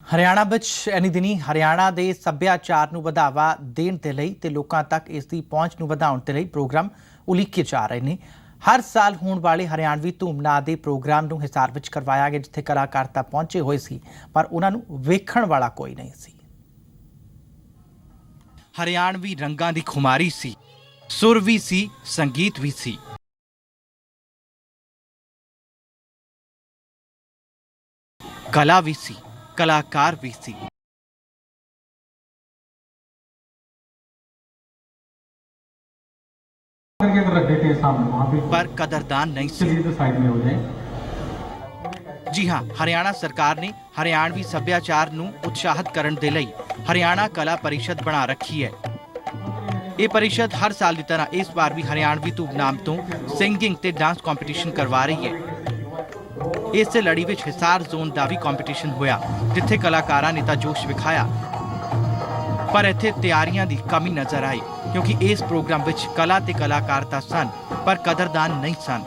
ਹਰਿਆਣਾ ਵਿੱਚ ਇਨੀ ਦਿਨੀ ਹਰਿਆਣਾ ਦੇ ਸੱਭਿਆਚਾਰ ਨੂੰ ਵਧਾਵਾ ਦੇਣ ਦੇ ਲਈ ਤੇ ਲੋਕਾਂ ਤੱਕ ਇਸ ਦੀ ਪਹੁੰਚ ਨੂੰ ਵਧਾਉਣ ਦੇ ਲਈ ਪ੍ਰੋਗਰਾਮ ਉਲੀਕੇ ਜਾ ਰਹੇ ਨੇ। ਹਰ ਸਾਲ ਹੋਣ ਵਾਲੇ ਹਰਿਆਣਵੀ ਧੂਮ ਨਾਂ ਦੇ ਪ੍ਰੋਗਰਾਮ ਨੂੰ ਹਿਸਾਰ ਵਿੱਚ ਕਰਵਾਇਆ ਗਿਆ, ਜਿੱਥੇ ਕਲਾਕਾਰ ਤਾਂ ਪਹੁੰਚੇ ਹੋਏ ਸੀ ਪਰ ਉਹਨਾਂ ਨੂੰ ਵੇਖਣ ਵਾਲਾ ਕੋਈ ਨਹੀਂ ਸੀ। ਹਰਿਆਣਵੀ ਰੰਗਾਂ ਦੀ ਖੁਮਾਰੀ ਸੀ, ਸੁਰ ਵੀ ਸੀ, ਸੰਗੀਤ ਵੀ ਸੀ। कला भी सी, कलाकार भी सी। पर कदरदान नहीं सी। जी हाँ, हरियाणा सरकार ने हरियाणवी सभ्याचार नूं उत्साहित करन दे लई हरियाणा कला परिषद बना रखी है। ये परिषद हर साल की तरह इस बार भी हरियाणवी धूम नाम तो सिंगिंग ते डांस कंपीटिशन करवा रही है। इस लड़ी विच हिसार जोन का भी कंपीटिशन होया, जिथे कलाकारां ने तां जोश विखाया, पर इत्थे तैयारियां दी कमी नजर आई, क्योंकि इस प्रोग्राम विच कला ते कलाकार तां सन पर कदरदान नहीं सन।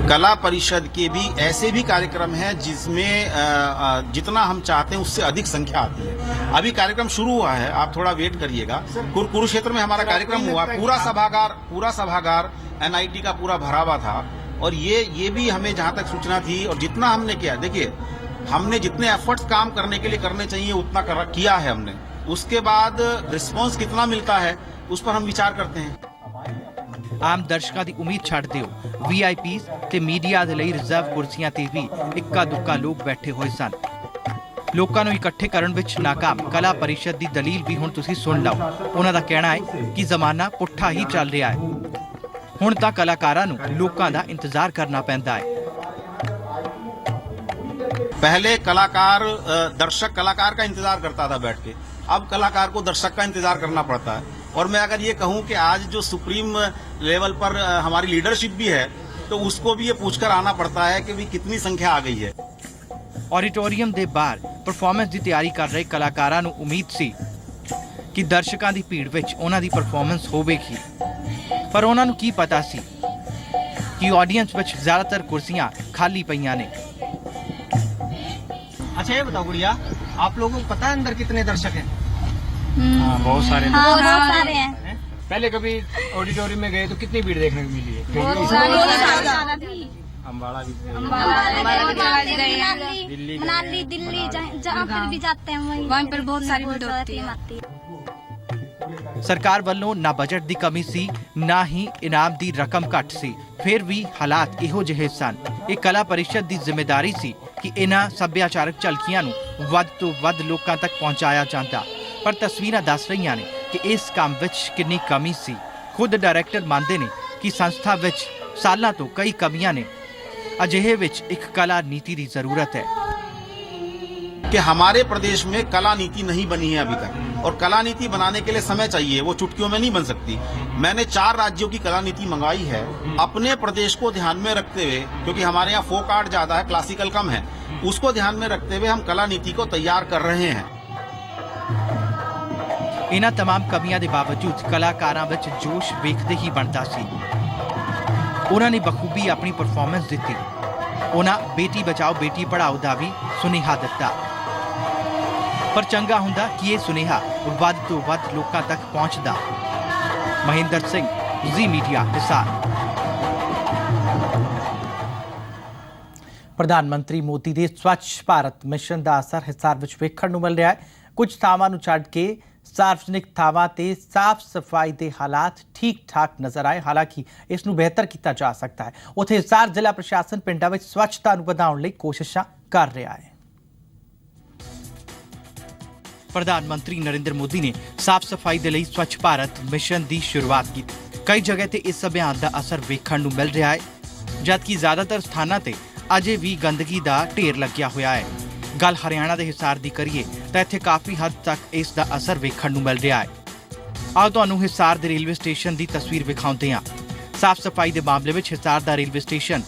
कला परिषद के भी ऐसे भी कार्यक्रम हैं जिसमें जितना हम चाहते हैं उससे अधिक संख्या आती है। अभी कार्यक्रम शुरू हुआ है, आप थोड़ा वेट करिएगा। कुरुक्षेत्र में हमारा कार्यक्रम हुआ, पूरा सभागार NIT का पूरा भरा हुआ था। और ये भी हमें जहां तक सूचना थी और जितना हमने किया, देखिए हमने जितने एफर्ट्स काम करने के लिए करने चाहिए उतना किया है हमने। उसके बाद रिस्पांस कितना मिलता है उस पर हम विचार करते हैं। आम दर्शकों की उम्मीद छड़ दिओ, VIPs ते मीडिया दे लई रिजर्व कुर्सियां ते भी इक्का दुक्का लोग बैठे हुए सन। लोकां नूं इकट्ठे करन विच नाकाम कला परिषद की दलील भी हुण तुसीं सुन लओ। उन्हां दा कहना है कि जमाना पुट्ठा ही चल रहा है, हुण तां कलाकारां नूं लोकां दा इंतजार करना पैंदा है। पहले दर्शक कलाकार का इंतजार करता था बैठ के, अब कलाकार को दर्शक का इंतजार करना पड़ता है। और मैं अगर ये कहूं कि आज जो सुप्रीम लेवल पर हमारी लीडरशिप भी है, तो उसको भी ये पूछकर आना पड़ता है कि भी कितनी संख्या आ गई है। ऑडिटोरीयम दे बाहर परफॉर्मेंस की तैयारी कर रहे कलाकारां नूं उम्मीद सी कि दर्शकों की भीड़ विच उन्हां दी परफॉर्मेंस होवेगी, पर उन्हां नूं की पता सी कि ऑडियंस विच ज़्यादातर कुर्सियां खाली पईयां ने। अच्छा ये बताओ गुड़िया, आप लोगों को पता है अंदर कितने दर्शक हैं? बहुत सारे बहुत सारे हैं। पहले कभी ऑडिटोरियम में गए तो कितनी भीड़ देखने को मिली है? अम्बाड़ा भी, मनाली, दिल्ली, जहाँ पर भी जाते हैं वहीं पर बहुत सारी भीड़ होती है। सरकार वालों ना बजट की कमी सी, ना ही इनाम की रकम घट सी, फिर भी हालात इहो जिहे सन। ये कला परिषद की जिम्मेदारी सी कि इन्हां सभ्याचारक झलकियां नूं वध तो वध लोकां तक पहुंचाया जाता, पर तस्वीरां दस रहीआं ने कि इस काम विच कितनी कमी सी। खुद डायरैक्टर मानते ने कि संस्था विच सालां तो कई कमियां ने, अजिहे विच एक कला नीति की जरूरत है। कि हमारे प्रदेश में कला नीति नहीं बनी है अभी तक, और कला नीति बनाने के लिए समय चाहिए, वो चुटकियों में नहीं बन सकती। मैंने 4 राज्यों की कला नीति मंगाई है अपने प्रदेश को ध्यान में रखते हुए, क्योंकि हमारे यहाँ फोक आर्ट ज्यादा है, क्लासिकल कम है, उसको ध्यान में रखते हुए हम कला नीति को तैयार कर रहे हैं। इन्हां तमाम कमियां के बावजूद कलाकारां विच जोश वेखदे ही बनता सी। उन्हां ने बखूबी अपनी परफॉर्मेंस दी। उन्हां बेटी बचाओ बेटी पढ़ाओ का भी सुनेहा दिता, पर चंगा हुंदा कि यह सुनेहा वध तो वध लोकां तक पहुंचदा। महेंद्र सिंह, जी मीडिया, हिसार। प्रधानमंत्री मोदी के स्वच्छ भारत मिशन का असर हिसार विच वेखण नूं मिल रहा है। कुछ थावां नूं छड्ड के सार्वजनिक थावां ते साफ सफाई के हालात ठीक ठाक नजर आए, हालांकि इसनूं बेहतर किया जा सकता है। उत्थे हिसार जिला प्रशासन पिंडां विच स्वच्छता नूं वधाउण लई कोशिशां कर रहा है। प्रधानमंत्री नरेंद्र मोदी ने साफ सफाई के लिए स्वच्छ भारत मिशन की शुरुआत की। कई जगह ते इस अभियान का असर वेखण नूं मिल रहा है, जबकि ज्यादातर स्थानां ते अजे भी गंदगी का ढेर लग्या होया है। गल हरियाणा के हिसार की करिए तो इत्थे काफ़ी हद तक इसका असर वेखण नूं मिल रहा है। आओ तुहानूं हिसार के रेलवे स्टेशन की तस्वीर विखाउंदे हां। साफ सफाई के मामले में हिसार का रेलवे स्टेशन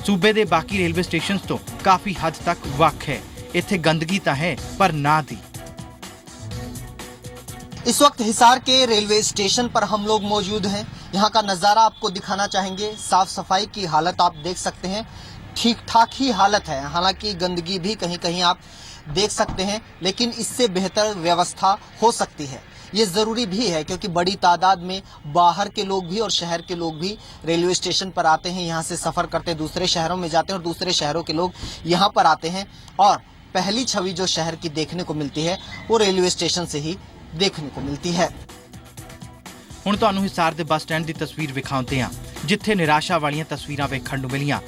सूबे के बाकी रेलवे स्टेशन तो काफ़ी हद तक वख है। इत्थे गंदगी तो है पर ना दी। इस वक्त हिसार के रेलवे स्टेशन पर हम लोग मौजूद हैं। यहाँ का नज़ारा आपको दिखाना चाहेंगे। साफ सफाई की हालत आप देख सकते हैं ठीक ठाक ही हालत है। हालांकि गंदगी भी कहीं कहीं आप देख सकते हैं, लेकिन इससे बेहतर व्यवस्था हो सकती है। ये ज़रूरी भी है क्योंकि बड़ी तादाद में बाहर के लोग भी और शहर के लोग भी रेलवे स्टेशन पर आते हैं, यहाँ से सफ़र करते दूसरे शहरों में जाते हैं और दूसरे शहरों के लोग यहाँ पर आते हैं और पहली छवि जो शहर की देखने को मिलती है वो रेलवे स्टेशन से ही देखने को मिलती है। ਹੁਣ ਤੁਹਾਨੂੰ ਹਿਸਾਰ ਦੇ ਬੱਸ ਸਟੈਂਡ ਦੀ ਤਸਵੀਰ ਵਿਖਾਉਂਦੇ ਹਾਂ, ਜਿੱਥੇ ਨਿਰਾਸ਼ਾ ਵਾਲੀਆਂ ਤਸਵੀਰਾਂ ਵੇਖਣ ਨੂੰ ਮਿਲੀਆਂ।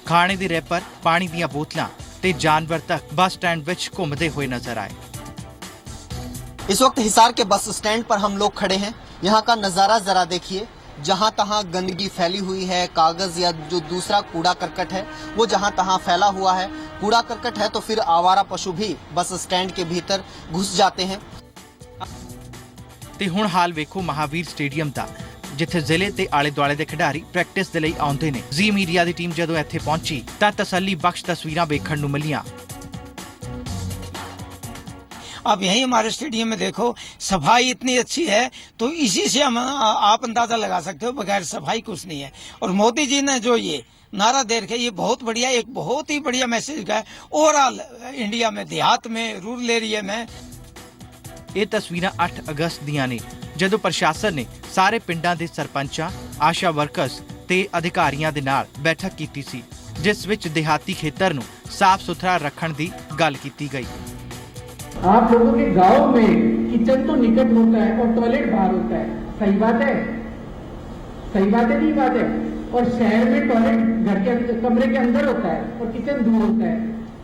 ਖਾਣੇ ਦੇ ਰੈਪਰ, ਪਾਣੀ ਦੀਆਂ ਬੋਤਲਾਂ ਤੇ ਜਾਨਵਰ ਤੱਕ ਬੱਸ ਸਟੈਂਡ ਵਿੱਚ ਘੁੰਮਦੇ ਹੋਏ ਨਜ਼ਰ ਆਏ। इस वक्त हिसार के बस स्टैंड पर हम लोग खड़े हैं। यहाँ का नज़ारा जरा देखिए, जहाँ तहाँ गंदगी फैली हुई है, कागज या जो दूसरा कूड़ा करकट है वो जहाँ तहाँ फैला हुआ है। कूड़ा करकट है तो फिर आवारा पशु भी बस स्टैंड के भीतर घुस जाते हैं। ਤੇ ਹੁਣ ਹਾਲ ਵੇਖੋ ਮਹਾਵੀਰ ਸਟੇਡੀਅਮ ਦਾ, ਜਿੱਥੇ ਜ਼ਿਲ੍ਹੇ ਤੇ ਆਲੇ ਦੁਆਲੇ ਦੇ ਖਿਡਾਰੀ ਪ੍ਰੈਕਟਿਸ ਦੇ ਲਈ ਆਉਂਦੇ ਨੇ। ਜ਼ੀ ਮੀਡੀਆ ਦੀ ਟੀਮ ਜਦੋਂ ਇੱਥੇ ਪਹੁੰਚੀ ਤਾਂ ਤਸੱਲੀ ਬਖਸ਼ ਤਸਵੀਰਾਂ ਵੇਖਣ ਨੂੰ ਮਿਲੀਆਂ। अब यहीं हमारे स्टेडियम में देखो, सफाई इतनी अच्छी है तो इसी से हम आप अंदाजा लगा सकते हो, बगैर सफाई कुछ नहीं है। और मोदी जी ने जो ये नारा दे रखे, ये बहुत बढ़िया, एक बहुत ही बढ़िया मैसेज का है ओवरऑल इंडिया में, देहात में, रूरल एरिया में। ਇਹ ਤਸਵੀਰਾਂ 8 ਅਗਸਤ ਦੀਆਂ ਨੇ, ਜਦੋਂ ਪ੍ਰਸ਼ਾਸਨ ਨੇ ਸਾਰੇ ਪਿੰਡਾਂ ਦੇ ਸਰਪੰਚਾਂ, ਆਸ਼ਾ ਵਰਕਰਸ ਤੇ ਅਧਿਕਾਰੀਆਂ ਦੇ ਨਾਲ ਬੈਠਕ ਕੀਤੀ ਸੀ, ਜਿਸ ਵਿੱਚ ਦਿਹਾਤੀ ਖੇਤਰ ਨੂੰ ਸਾਫ਼ ਸੁਥਰਾ ਰੱਖਣ ਦੀ ਗੱਲ ਕੀਤੀ ਗਈ। आप लोगों के गांव में किचन तो निकट होता है और टॉयलेट बाहर होता है, सही बात है? सही बात है, नहीं बात है? और शहर में टॉयलेट घर के कमरे के अंदर होता है और किचन दूर होता है,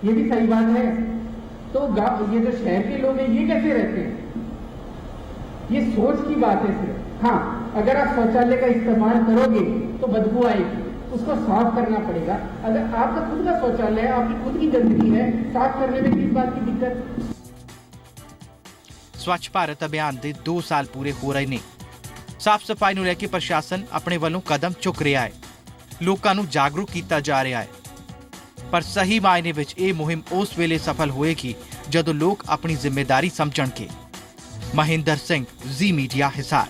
ये भी सही बात है। तो ये जो शहर के लोग हैं ये कैसे रहते हैं? ये सोच की बात है सिर्फ। हाँ, अगर आप शौचालय का इस्तेमाल करोगे तो बदबू आएगी, उसको साफ करना पड़ेगा। अगर आपका खुद का शौचालय है, आपकी खुद की गंदगी है, साफ करने में किस बात की दिक्कत? ਸਵੱਛ ਭਾਰਤ ਅਭਿਆਨ ਦੇ 2 ਸਾਲ ਪੂਰੇ ਹੋ ਰਹੇ ਨੇ। ਸਾਫ਼ ਸਫਾਈ ਨੂੰ ਲੈ ਕੇ ਪ੍ਰਸ਼ਾਸਨ ਆਪਣੇ ਵੱਲੋਂ ਕਦਮ ਚੁੱਕ ਰਿਹਾ ਹੈ, ਲੋਕਾਂ ਨੂੰ ਜਾਗਰੂਕ ਕੀਤਾ ਜਾ ਰਿਹਾ ਹੈ। ਪਰ ਸਹੀ ਮਾਇਨੇ ਵਿੱਚ ਇਹ ਮੁਹਿੰਮ ਉਸ ਵੇਲੇ ਸਫਲ ਹੋਏਗੀ ਜਦੋਂ ਲੋਕ ਆਪਣੀ ਜ਼ਿੰਮੇਵਾਰੀ ਸਮਝਣਗੇ। ਮਹਿੰਦਰ ਸਿੰਘ, ਜ਼ੀ ਮੀਡੀਆ, ਹਿਸਾਰ।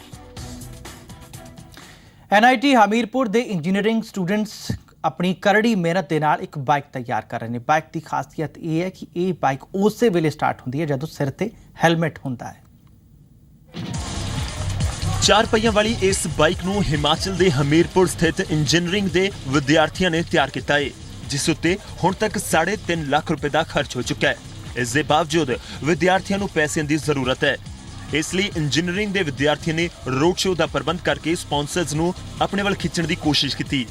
NIT ਹਮੀਰਪੁਰ ਦੇ ਇੰਜੀਨੀਅਰਿੰਗ ਸਟੂਡੈਂਟਸ ਆਪਣੀ ਕਰੜੀ ਮਿਹਨਤ ਦੇ ਨਾਲ ਇੱਕ ਬਾਈਕ ਤਿਆਰ ਕਰ ਰਹੇ ਨੇ। ਬਾਈਕ ਦੀ ਖਾਸੀਅਤ ਇਹ ਹੈ ਕਿ ਇਹ ਬਾਈਕ ਉਸੇ ਵੇਲੇ ਸਟਾਰਟ ਹੁੰਦੀ ਹੈ ਜਦੋਂ ਸਿਰ ਤੇ ਹੈਲਮਟ ਹੁੰਦਾ ਹੈ। 4 ਪਹੀਆਂ ਵਾਲੀ ਇਸ ਬਾਈਕ ਨੂੰ ਹਿਮਾਚਲ ਦੇ ਹਮੀਰਪੁਰ ਸਥਿਤ ਇੰਜੀਨੀਅਰਿੰਗ ਦੇ ਵਿਦਿਆਰਥੀਆਂ ਨੇ ਤਿਆਰ ਕੀਤਾ ਹੈ, ਜਿਸ ਉੱਤੇ ਹੁਣ ਤੱਕ 3.5 ਲੱਖ ਰੁਪਏ ਦਾ ਖਰਚ ਹੋ ਚੁੱਕਾ ਹੈ। ਇਸ ਦੇ ਬਾਵਜੂਦ ਵਿਦਿਆਰਥੀਆਂ ਨੂੰ ਪੈਸਿਆਂ ਦੀ ਜ਼ਰੂਰਤ ਹੈ, ਇਸ ਲਈ ਇੰਜੀਨੀਅਰਿੰਗ ਦੇ ਵਿਦਿਆਰਥੀਆਂ ਨੇ ਰੋਡ ਸ਼ੋਅ ਦਾ ਪ੍ਰਬੰਧ ਕਰਕੇ ਸਪਾਂਸਰਜ਼ ਨੂੰ ਆਪਣੇ ਵੱਲ ਖਿੱਚਣ ਦੀ ਕੋਸ਼ਿਸ਼ ਕੀਤੀ।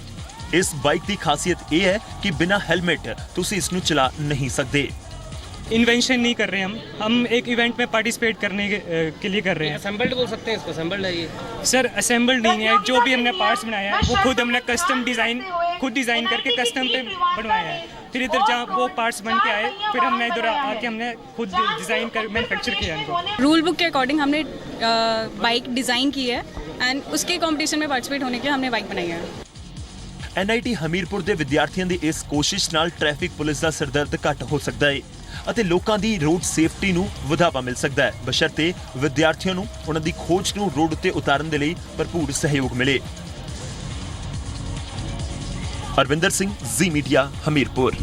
इस बाइक की खासियत ये है कि बिना हेलमेट तुसी इसनु चला नहीं सकते। इन्वेंशन नहीं कर रहे हम एक इवेंट में पार्टिसिपेट करने के लिए कर रहे हैं। असेंबल्ड बोल सकते हैं इसको, असेंबल्ड है ये? सर असेंबल्ड नहीं है, जो भी हमने पार्ट्स बनाया है वो खुद हमने कस्टम खुद डिज़ाइन करके कस्टम पे बनवाया है। फिर इधर जहाँ वो पार्ट्स बन के आए, फिर हमने इधर आके हमने खुद डिज़ाइन कर मैन्युफैक्चर किया इनको। रूल बुक के अकॉर्डिंग हमने बाइक डिज़ाइन की है एंड उसके कॉम्पिटिशन में पार्टिसिपेट होने के लिए हमने बाइक बनाई है। NIT ਹਮੀਰਪੁਰ ਦੇ ਵਿਦਿਆਰਥੀਆਂ ਦੀ ਇਸ ਕੋਸ਼ਿਸ਼ ਨਾਲ ਟ੍ਰੈਫਿਕ ਪੁਲਿਸ ਦਾ ਸਿਰਦਰਦ ਘੱਟ ਹੋ ਸਕਦਾ ਹੈ ਅਤੇ ਲੋਕਾਂ ਦੀ ਰੋਡ ਸੇਫਟੀ ਨੂੰ ਵਧਾਵਾ ਮਿਲ ਸਕਦਾ ਹੈ, ਬਸ਼ਰਤੇ ਵਿਦਿਆਰਥੀਆਂ ਨੂੰ ਉਹਨਾਂ ਦੀ ਖੋਜ ਨੂੰ ਰੋਡ ਉੱਤੇ ਉਤਾਰਨ ਦੇ ਲਈ ਭਰਪੂਰ ਸਹਿਯੋਗ ਮਿਲੇ। ਅਰਵਿੰਦਰ ਸਿੰਘ, ਜ਼ੀ ਮੀਡੀਆ, ਹਮੀਰਪੁਰ।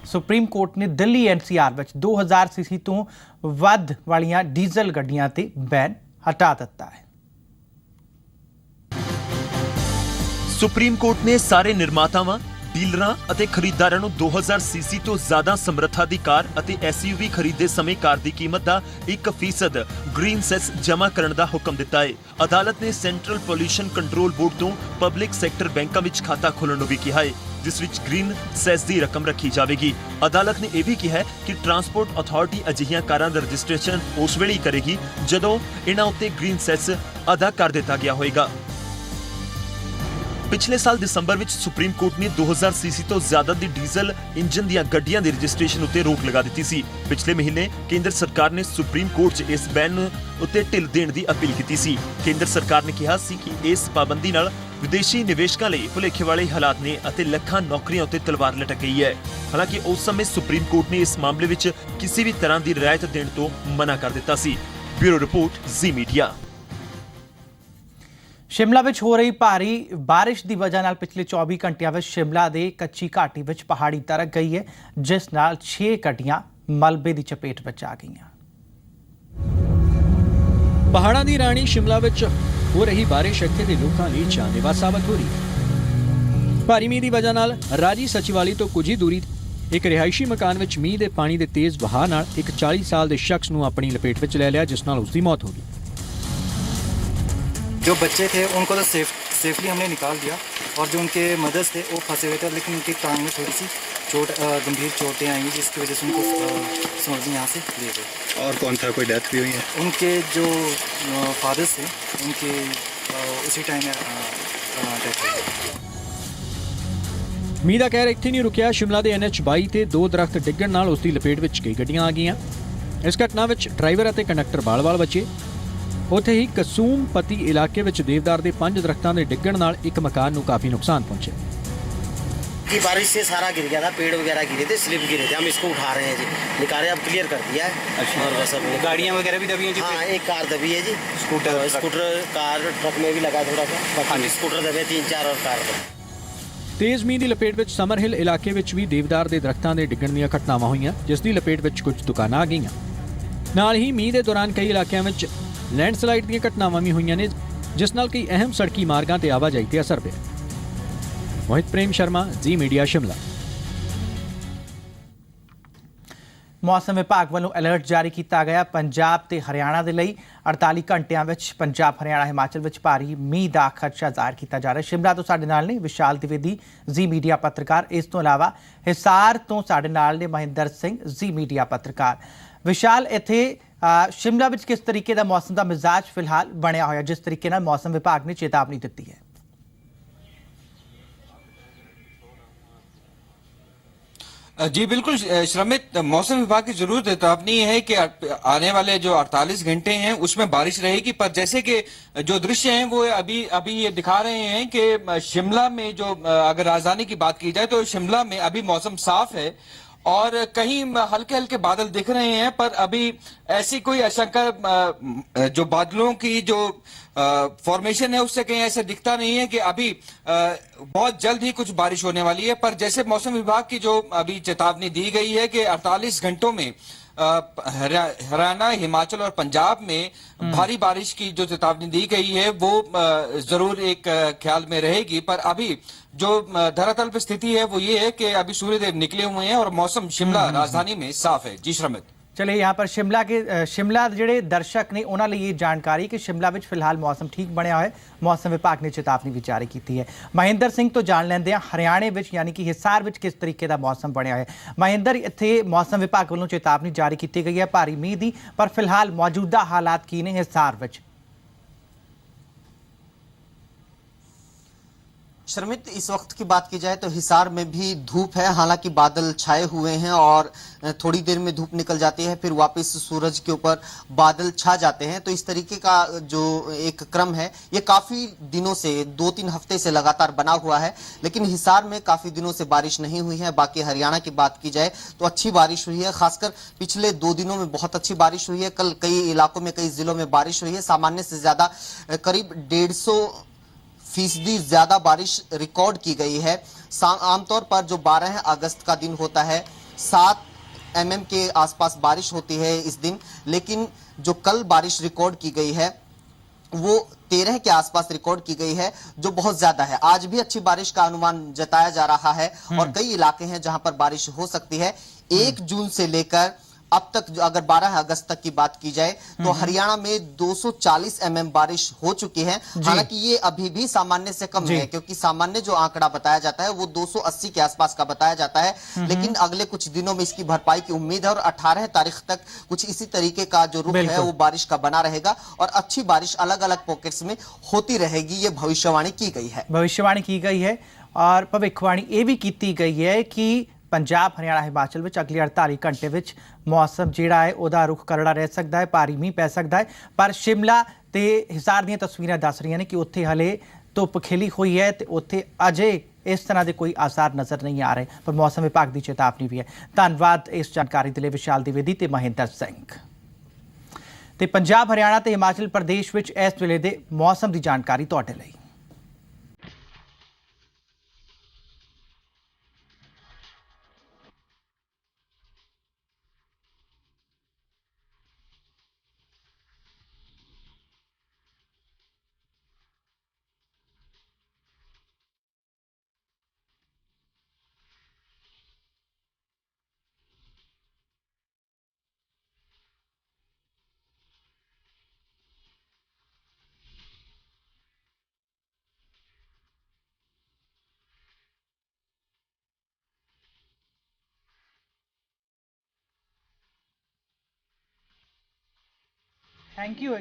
ਸੁਪਰੀਮ ਕੋਰਟ ਨੇ ਦਿੱਲੀ NCR ਵਿੱਚ 2000 cc ਤੋਂ ਵੱਧ ਵਾਲੀਆਂ ਡੀਜ਼ਲ ਗੱਡੀਆਂ ਤੇ ਬੈਨ ਹਟਾ ਦਿੱਤਾ ਹੈ। ਸੁਪਰੀਮ ਕੋਰਟ ਨੇ ਸਾਰੇ ਨਿਰਮਾਤਾਵਾਂ, ਡੀਲਰਾਂ ਅਤੇ ਖਰੀਦਦਾਰਾਂ ਨੂੰ 2000 cc ਤੋਂ ਜ਼ਿਆਦਾ ਸਮਰੱਥਾ ਦੀ ਕਾਰ ਅਤੇ SUV ਖਰੀਦਦੇ ਸਮੇਂ ਕਾਰ ਦੀ ਕੀਮਤ ਦਾ 1% ਗ੍ਰੀਨ ਸੈਸ ਜਮ੍ਹਾਂ ਕਰਨ ਦਾ ਹੁਕਮ ਦਿੱਤਾ ਹੈ। ਅਦਾਲਤ ਨੇ ਸੈਂਟਰਲ ਪੋਲਿਊਸ਼ਨ ਕੰਟਰੋਲ ਬੋਰਡ ਤੋਂ ਪਬਲਿਕ ਸੈਕਟਰ ਬੈਂਕਾਂ ਵਿੱਚ ਖਾਤਾ ਖੋਲ੍ਹਣ ਨੂੰ ਵੀ ਕਿਹਾ ਹੈ, ਜਿਸ ਵਿੱਚ ਗ੍ਰੀਨ ਸੈਸ ਦੀ ਰਕਮ ਰੱਖੀ ਜਾਵੇਗੀ। ਅਦਾਲਤ ਨੇ ਇਹ ਵੀ ਕਿਹਾ ਹੈ ਕਿ ਟਰਾਂਸਪੋਰਟ ਅਥਾਰਟੀ ਅਜਿਹੀਆਂ ਕਾਰਾਂ ਦਾ ਰਜਿਸਟ੍ਰੇਸ਼ਨ ਉਸ ਵੇਲੇ ਹੀ ਕਰੇਗੀ ਜਦੋਂ ਇਹਨਾਂ ਉੱਤੇ ਗ੍ਰੀਨ ਸੈਸ ਅਦਾ ਕਰ ਦਿੱਤਾ ਗਿਆ ਹੋਵੇਗਾ। ਪਿਛਲੇ ਸਾਲ ਦਸੰਬਰ ਵਿੱਚ ਸੁਪਰੀਮ ਕੋਰਟ ਨੇ 2000 cc ਤੋਂ ਜ਼ਿਆਦਾ ਦੀ ਡੀਜ਼ਲ ਇੰਜਨ ਦੀਆਂ ਗੱਡੀਆਂ ਦੇ ਰਜਿਸਟ੍ਰੇਸ਼ਨ ਉੱਤੇ ਰੋਕ ਲਗਾ ਦਿੱਤੀ ਸੀ। ਪਿਛਲੇ ਮਹੀਨੇ ਕੇਂਦਰ ਸਰਕਾਰ ਨੇ ਸੁਪਰੀਮ ਕੋਰਟ 'ਚ ਇਸ ਬੈਨ ਉੱਤੇ ਢਿੱਲ ਦੇਣ ਦੀ ਅਪੀਲ ਕੀਤੀ ਸੀ। ਕੇਂਦਰ ਸਰਕਾਰ ਨੇ ਕਿਹਾ ਸੀ ਕਿ ਇਸ ਪਾਬੰਦੀ ਨਾਲ ਵਿਦੇਸ਼ੀ ਨਿਵੇਸ਼ਕਾਂ ਲਈ ਭੁਲੇਖੇ ਵਾਲੇ ਹਾਲਾਤ ਨੇ ਅਤੇ ਲੱਖਾਂ ਨੌਕਰੀਆਂ ਉੱਤੇ ਤਲਵਾਰ ਲਟਕ ਗਈ ਹੈ। ਹਾਲਾਂਕਿ ਉਸ ਸਮੇਂ ਸੁਪਰੀਮ ਕੋਰਟ ਨੇ ਇਸ ਮਾਮਲੇ ਵਿੱਚ ਕਿਸੇ ਵੀ ਤਰ੍ਹਾਂ ਦੀ ਰਿਆਇਤ ਦੇਣ ਤੋਂ ਮਨਾ ਕਰ ਦਿੱਤਾ ਸੀ। ਬਿਊਰੋ ਰਿਪੋਰਟ, ਜ਼ੀ ਮੀਡੀਆ। शिमला ਵਿੱਚ ਹੋ ਰਹੀ ਭਾਰੀ ਬਾਰਿਸ਼ ਦੀ ਵਜ੍ਹਾ ਨਾਲ ਪਿਛਲੇ 24 ਘੰਟਿਆਂ ਵਿੱਚ शिमला ਦੇ ਕੱਚੀ ਘਾਟੀ ਵਿੱਚ ਪਹਾੜੀ ਦਰਕ ਗਈ ਹੈ, ਜਿਸ ਨਾਲ 6 ਗੱਡੀਆਂ ਮਲਬੇ ਦੀ ਚਪੇਟ ਵਿੱਚ ਆ ਗਈਆਂ। ਪਹਾੜਾਂ ਦੀ ਰਾਣੀ शिमला ਵਿੱਚ ਹੋ ਰਹੀ ਬਾਰਿਸ਼ ਇੱਥੇ ਦੇ ਲੋਕਾਂ ਲਈ ਜਾਨਲੇਵਾ ਸਾਬਤ ਹੋ ਰਹੀ ਹੈ। ਭਾਰੀ ਮੀਂਹ ਦੀ ਵਜ੍ਹਾ ਨਾਲ ਰਾਜੀ ਸਚਿਵਾਲੀ ਤੋਂ ਕੁਝ ਹੀ ਦੂਰੀ ਇੱਕ ਰਿਹਾਇਸ਼ੀ ਮਕਾਨ ਵਿੱਚ ਮੀਂਹ ਦੇ ਪਾਣੀ ਦੇ ਤੇਜ਼ ਵਹਾਅ ਨਾਲ ਇੱਕ 40 ਸਾਲ ਦੇ ਸ਼ਖਸ ਨੂੰ ਆਪਣੀ ਲਪੇਟ ਵਿੱਚ ਲੈ ਲਿਆ, ਜਿਸ ਨਾਲ ਉਸ ਦੀ ਮੌਤ ਹੋ गई। जो बच्चे थे उनको तो सेफली हमने निकाल दिया और जो उनके मदर्स थे वो फंसे हुए थे, लेकिन उनकी टांग में थोड़ी सी गंभीर चोटें आई जिसकी वजह से उनको समझ यहाँ से ले गए। और कौन था, कोई डेथ भी हुई है? उनके जो फादर्स थे उनके उसी टाइम डेथ हो गई। ਮੀਂਹ ਦਾ ਕਹਿਰ ਇੱਥੇ ਨਹੀਂ ਰੁਕਿਆ। शिमला ਦੇ NH22 ਤੇ 2 ਦਰਖਤ ਡਿੱਗਣ ਨਾਲ ਉਸ ਦੀ ਲਪੇਟ ਵਿੱਚ ਕਈ ਗੱਡੀਆਂ ਆ ਗਈਆਂ। ਇਸ ਘਟਨਾ ਵਿੱਚ ਡਰਾਈਵਰ ਅਤੇ ਕੰਡਕਟਰ ਬਾਲ-ਬਾਲ ਬਚੇ। ਉੱਥੇ ਹੀ ਕਸੂਮ ਪਤੀ ਇਲਾਕੇ ਵਿੱਚ ਦੇਵਦਾਰ ਦੇ 5 ਦਰਖਤਾਂ ਦੇ ਡਿੱਗਣ ਨਾਲ ਇੱਕ ਮਕਾਨ ਨੂੰ ਕਾਫੀ ਨੁਕਸਾਨ ਪਹੁੰਚਿਆ। कि बारिश से सारा गिर गया था, पेड़ वगैरह गिरे थे, स्लिप गिरे थे, हम इसको उठा रहे हैं जी, निकाले, अब क्लियर कर दिया है। अच्छा। और बस अब गाड़ियाँ वगैरह भी दबी हैं जी? हाँ, एक कार दबी है जी, स्कूटर कार ट्रक में भी लगा थोड़ा सा, बाकी स्कूटर दबे 3-4 और कार दबे। ਤੇਜ਼ ਮੀਂਹ ਦੀ ਲਪੇਟ ਵਿੱਚ ਸਮਰਹਿਲ ਇਲਾਕੇ ਵਿੱਚ ਵੀ ਦੇਵਦਾਰ ਦੇ ਦਰਖਤਾਂ ਦੇ ਡਿੱਗਣ ਦੀਆਂ ਘਟਨਾਵਾਂ ਹੋਈਆਂ, ਜਿਸ ਦੀ ਲਪੇਟ ਵਿੱਚ ਕੁਝ ਦੁਕਾਨਾਂ ਆ ਗਈਆਂ। ਨਾਲ ਹੀ ਮੀਂਹ ਦੇ ਦੌਰਾਨ ਕਈ ਇਲਾਕਿਆਂ ਵਿੱਚ ਲੈਂਡਸਲਾਈਡ ਦੀਆਂ ਘਟਨਾਵਾਂ ਵੀ ਹੋਈਆਂ ਨੇ, ਜਿਸ ਨਾਲ ਕਈ ਅਹਿਮ ਸੜਕੀ ਮਾਰਗਾਂ ਤੇ ਆਵਾਜਾਈ ਤੇ ਅਸਰ ਪਿਆ। ਮੋਹਿਤ ਪ੍ਰੇਮ ਸ਼ਰਮਾ, ਜੀ ਮੀਡੀਆ, शिमला। ਮੌਸਮ ਵਿਭਾਗ ਵੱਲੋਂ ਅਲਰਟ ਜਾਰੀ ਕੀਤਾ ਗਿਆ ਪੰਜਾਬ ਤੇ ਹਰਿਆਣਾ ਦੇ ਲਈ 48 ਘੰਟਿਆਂ ਵਿੱਚ ਪੰਜਾਬ, ਹਰਿਆਣਾ, ਹਿਮਾਚਲ ਵਿੱਚ ਭਾਰੀ ਮੀਂਹ ਦਾ ਖਦਸ਼ਾ ਜ਼ਾਹਰ ਕੀਤਾ ਜਾ ਰਿਹਾ। शिमला ਤੋਂ ਸਾਡੇ ਨਾਲ ਨੇ ਵਿਸ਼ਾਲ ਦਿਵੇਦੀ, ਜੀ ਮੀਡੀਆ ਪੱਤਰਕਾਰ। ਇਸ ਤੋਂ ਇਲਾਵਾ ਹਿਸਾਰ ਤੋਂ ਸਾਡੇ ਨਾਲ ਨੇ ਮਹਿੰਦਰ ਸਿੰਘ, ਜੀ ਮੀਡੀਆ ਪੱਤਰਕਾਰ। ਵਿਸ਼ਾਲ, ਇੱਥੇ शिमला ਵਿੱਚ ਕਿਸ ਤਰੀਕੇ ਦਾ ਮੌਸਮ ਦਾ ਮਿਜ਼ਾਜ ਫਿਲਹਾਲ ਬਣਿਆ ਹੋਇਆ, ਜਿਸ ਤਰੀਕੇ ਨਾਲ ਮੌਸਮ ਵਿਭਾਗ ਨੇ ਚੇਤਾਵਨੀ ਦਿੱਤੀ ਹੈ? जी बिल्कुल श्रमित, मौसम विभाग की जरूर चेतावनी है कि आने वाले जो 48 घंटे हैं उसमें बारिश रहेगी, पर जैसे कि जो दृश्य हैं वो अभी ये दिखा रहे हैं कि शिमला में जो अगर राजधानी की बात की जाए तो शिमला में अभी मौसम साफ है और कहीं हल्के हल्के बादल दिख रहे हैं, पर अभी ऐसी कोई आशंका जो बादलों की जो फॉर्मेशन है उससे कहीं ऐसे दिखता नहीं है कि अभी बहुत जल्द ही कुछ बारिश होने वाली है। पर जैसे मौसम विभाग की जो अभी चेतावनी दी गई है कि 48 घंटों में हरियाणा, हिमाचल और पंजाब में भारी बारिश की जो चेतावनी दी गई है वो जरूर एक ख्याल में रहेगी। पर अभी जो धरातल पर स्थिति है वो ये है कि अभी सूर्यदेव निकले हुए हैं और मौसम शिमला राजधानी में साफ है। जी श्रमित। चलिए, यहाँ पर शिमला ਜਿਹੜੇ ਦਰਸ਼ਕ ਨੇ ਉਹਨਾਂ ਲਈ ਇਹ ਜਾਣਕਾਰੀ ਕਿ शिमला ਵਿੱਚ ਫਿਲਹਾਲ ਮੌਸਮ ਠੀਕ ਬਣਿਆ ਹੋਇਆ ਹੈ। ਮੌਸਮ ਵਿਭਾਗ ਨੇ ਚੇਤਾਵਨੀ ਵੀ ਜਾਰੀ ਕੀਤੀ ਹੈ। ਮਹਿੰਦਰ ਸਿੰਘ ਤੋਂ ਜਾਣ ਲੈਂਦੇ ਹਾਂ ਹਰਿਆਣੇ ਵਿੱਚ ਯਾਨੀ ਕਿ ਹਿਸਾਰ ਵਿੱਚ ਕਿਸ ਤਰੀਕੇ ਦਾ ਮੌਸਮ ਬਣਿਆ ਹੋਇਆ ਹੈ। ਮਹਿੰਦਰ, ਇੱਥੇ ਮੌਸਮ ਵਿਭਾਗ ਵੱਲੋਂ ਚੇਤਾਵਨੀ ਜਾਰੀ ਕੀਤੀ ਗਈ ਹੈ ਭਾਰੀ ਮੀਂਹ ਦੀ, ਪਰ ਫਿਲਹਾਲ ਮੌਜੂਦਾ ਹਾਲਾਤ ਕੀ ਨੇ ਹਿਸਾਰ ਵਿੱਚ? शर्मित, इस वक्त की बात की जाए तो हिसार में भी धूप है, हालांकि बादल छाए हुए हैं और थोड़ी देर में धूप निकल जाती है, फिर वापस सूरज के ऊपर बादल छा जाते हैं। तो इस तरीके का जो एक क्रम है ये काफी दिनों से 2-3 हफ्ते से लगातार बना हुआ है, लेकिन हिसार में काफी दिनों से बारिश नहीं हुई है। बाकी हरियाणा की बात की जाए तो अच्छी बारिश हुई है, खासकर पिछले 2 दिनों में बहुत अच्छी बारिश हुई है। कल कई इलाकों में, कई जिलों में बारिश हुई है, सामान्य से ज्यादा करीब 150% ज्यादा बारिश रिकॉर्ड की गई है। आमतौर पर जो 12 अगस्त का दिन होता है 7 mm के आसपास बारिश होती है इस दिन, लेकिन जो कल बारिश रिकॉर्ड की गई है वो 13 के आसपास रिकॉर्ड की गई है, जो बहुत ज्यादा है। आज भी अच्छी बारिश का अनुमान जताया जा रहा है और कई इलाके हैं जहां पर बारिश हो सकती है। 1 जून से लेकर अब तक अगर 12 अगस्त तक की बात की जाए तो हरियाणा में 240 mm बारिश हो चुकी है। हालांकि ये अभी भी सामान्य से कम है, क्योंकि सामान्य जो आंकड़ा बताया जाता है वो 280 के आसपास का बताया जाता है, लेकिन अगले कुछ दिनों में इसकी भरपाई की उम्मीद है और 18 तारीख तक कुछ इसी तरीके का जो रुख है वो बारिश का बना रहेगा और अच्छी बारिश अलग अलग पॉकेट्स में होती रहेगी। ये भविष्यवाणी की गई है। और भविष्यवाणी ये भी की गई है कि पंजाब, हरियाणा, हिमाचल में अगले 48 घंटे में मौसम जिहड़ा है उहदा रुख करड़ा रह सकता है, भारी मींह पै सकता है। पर शिमला ते हिसार दी तस्वीरां दस रही ने कि उत्थे हले धुप खिली हुई है तो उत्थे अजे इस तरह के कोई आसार नज़र नहीं आ रहे, पर मौसम विभाग की चेतावनी भी है। धन्यवाद इस जानकारी के लिए विशाल द्विवेदी ते महेंद्र सिंह। ਤੇ ਪੰਜਾਬ, ਹਰਿਆਣਾ ਤੇ ਹਿਮਾਚਲ ਪ੍ਰਦੇਸ਼ ਵਿੱਚ ਇਸ ਵੇਲੇ ਦੇ ਮੌਸਮ ਦੀ ਜਾਣਕਾਰੀ ਤੁਹਾਡੇ ਲਈ। Thank you.